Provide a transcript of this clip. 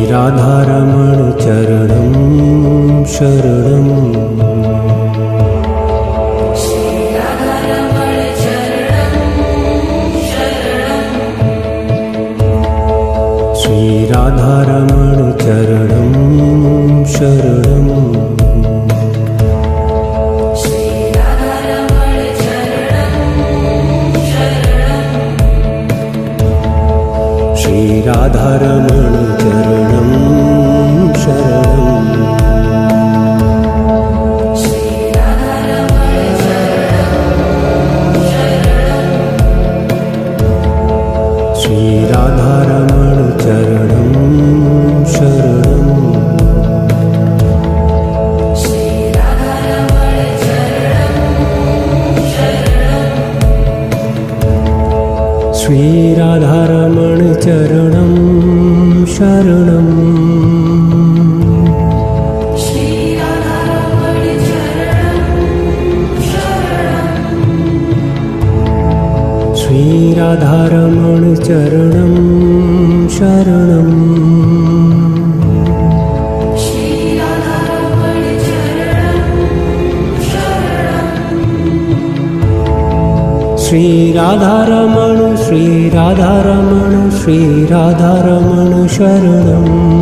श्रीराधारमण चरणं शरणं श्रीराधारमण चरणं शरणं श्रीराधारमण चरणं शरणं श्रीराधारमण चरणं शरणं श्रीराधारमण चरणं शरणं श्रीराधारमण चरणं शरणं श्रीराधारमण श्रीराधारमण श्रीराधारमण शरणं